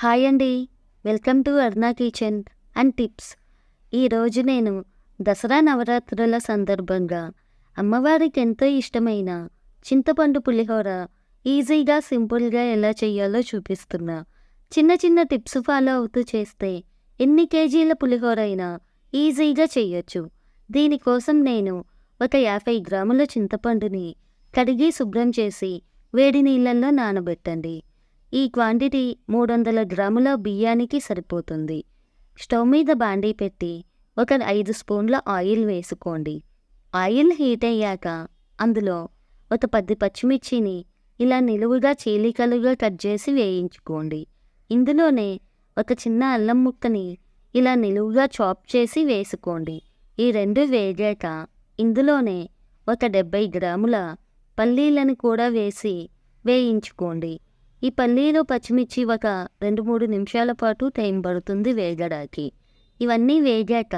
Hi అండి. Welcome to Aruna kitchen and tips. ఈరోజు నేను దసరా నవరాత్రుల సందర్భంగా అమ్మవారికి ఎంతో ఇష్టమైన చింతపండు పులిహోర ఈజీగా, సింపుల్గా ఎలా చేయాలో చూపిస్తున్నా. చిన్న చిన్న టిప్స్ ఫాలో అవుతూ చేస్తే ఎన్ని కేజీల పులిహోర అయినా ఈజీగా చేయొచ్చు. దీనికోసం నేను ఒక 50 గ్రాముల చింతపండుని కడిగి శుభ్రం చేసి వేడి నీళ్ళల్లో నానబెట్టండి. ఈ క్వాంటిటీ 300 గ్రాముల బియ్యానికి సరిపోతుంది. స్టవ్ మీద బాండీ పెట్టి ఒక 5 స్పూన్ల ఆయిల్ వేసుకోండి. ఆయిల్ హీట్ అయ్యాక అందులో ఒక 10 పచ్చిమిర్చిని ఇలా నిలువుగా చీలికలుగా కట్ చేసి వేయించుకోండి. ఇందులోనే ఒక చిన్న అల్లం ముక్కని ఇలా నిలువుగా చాప్ చేసి వేసుకోండి. ఈ రెండు వేగాక ఇందులోనే ఒక 70 గ్రాముల పల్లీలను కూడా వేసి వేయించుకోండి. ఈ పల్లీలు, పచ్చిమిర్చి ఒక 2-3 నిమిషాల పాటు టైం పడుతుంది వేగడానికి. ఇవన్నీ వేగాక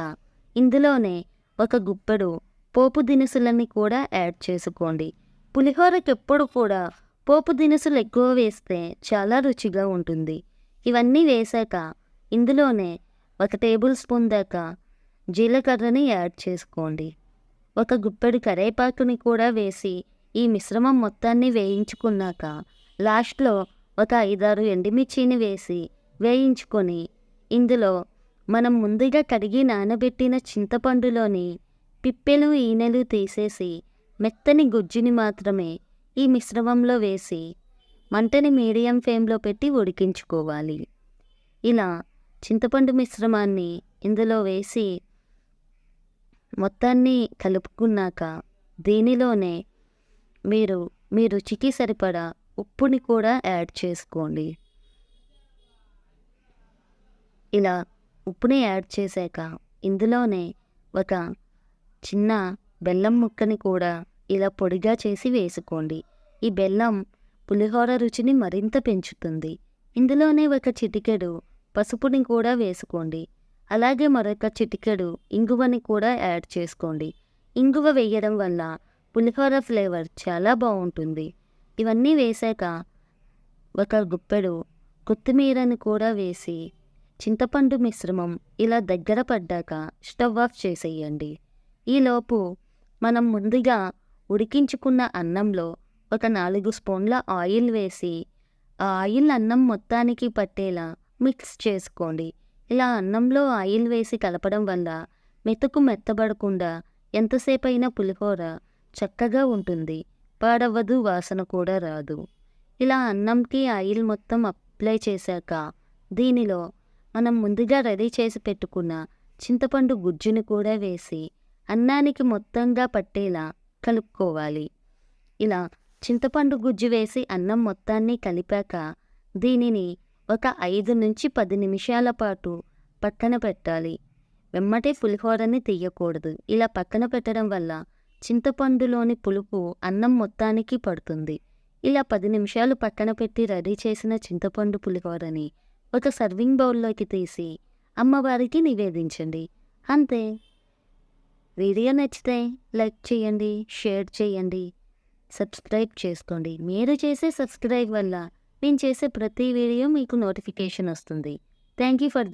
ఇందులోనే ఒక గుప్పెడు పోపు దినుసులని కూడా యాడ్ చేసుకోండి. పులిహోరకి ఎప్పుడు కూడా పోపు దినుసులు ఎక్కువ వేస్తే చాలా రుచిగా ఉంటుంది. ఇవన్నీ వేశాక ఇందులోనే ఒక టేబుల్ స్పూన్ దాకా జీలకర్రని యాడ్ చేసుకోండి. ఒక గుప్పెడు కరివేపాకుని కూడా వేసి ఈ మిశ్రమం మొత్తాన్ని వేయించుకున్నాక లాస్ట్లో ఒక 5-6 ఎండుమిర్చిని వేసి వేయించుకొని ఇందులో మనం ముందుగా కడిగి నానబెట్టిన చింతపండులోని పిప్పెలు, ఈనెలు తీసేసి మెత్తని గుజ్జుని మాత్రమే ఈ మిశ్రమంలో వేసి మంటని మీడియం ఫ్లేమ్లో పెట్టి ఉడికించుకోవాలి. ఇలా చింతపండు మిశ్రమాన్ని ఇందులో వేసి మొత్తాన్ని కలుపుకున్నాక దీనిలోనే మీ రుచికి సరిపడా ఉప్పుని కూడా యాడ్ చేసుకోండి. ఇలా ఉప్పుని యాడ్ చేశాక ఇందులోనే ఒక చిన్న బెల్లం ముక్కని కూడా ఇలా పొడిగా చేసి వేసుకోండి. ఈ బెల్లం పులిహోర రుచిని మరింత పెంచుతుంది. ఇందులోనే ఒక చిటికెడు పసుపుని కూడా వేసుకోండి. అలాగే మరొక చిటికెడు ఇంగువని కూడా యాడ్ చేసుకోండి. ఇంగువ వేయడం వల్ల పులిహోర ఫ్లేవర్ చాలా బాగుంటుంది. ఇవన్నీ వేశాక ఒక గుప్పెడు కొత్తిమీరని కూడా వేసి చింతపండు మిశ్రమం ఇలా దగ్గర పడ్డాక స్టవ్ ఆఫ్ చేసేయండి. ఈలోపు మనం ముందుగా ఉడికించుకున్న అన్నంలో ఒక 4 స్పూన్ల ఆయిల్ వేసి ఆ ఆయిల్ అన్నం మొత్తానికి పట్టేలా మిక్స్ చేసుకోండి. ఇలా అన్నంలో ఆయిల్ వేసి కలపడం వల్ల మెతుకు మెత్తబడకుండా ఎంతసేపైనా పులిహోర చక్కగా ఉంటుంది. పాడవ్వదు, వాసన కూడా రాదు. ఇలా అన్నంకి ఆయిల్ మొత్తం అప్లై చేశాక దీనిలో మనం ముందుగా రెడీ చేసి పెట్టుకున్న చింతపండు గుజ్జుని కూడా వేసి అన్నానికి మొత్తంగా పట్టేలా కలుపుకోవాలి. ఇలా చింతపండు గుజ్జు వేసి అన్నం మొత్తాన్ని కలిపాక దీనిని ఒక 5-10 నిమిషాల పాటు పక్కన పెట్టాలి. వెమ్మటే పులిహోరని తీయకూడదు. ఇలా పక్కన పెట్టడం వల్ల చింతపండులోని పులుపు అన్నం మొత్తానికి పడుతుంది. ఇలా 10 నిమిషాలు పక్కన పెట్టి రెడీ చేసిన చింతపండు పులిహోరని ఒక సర్వింగ్ బౌల్లోకి తీసి అమ్మవారికి నివేదించండి. అంతే. వీడియో నచ్చితే లైక్ చేయండి, షేర్ చేయండి, సబ్స్క్రైబ్ చేసుకోండి. మీరు చేసే సబ్స్క్రైబ్ వల్ల నేను చేసే ప్రతి వీడియో మీకు నోటిఫికేషన్ వస్తుంది. Thank you for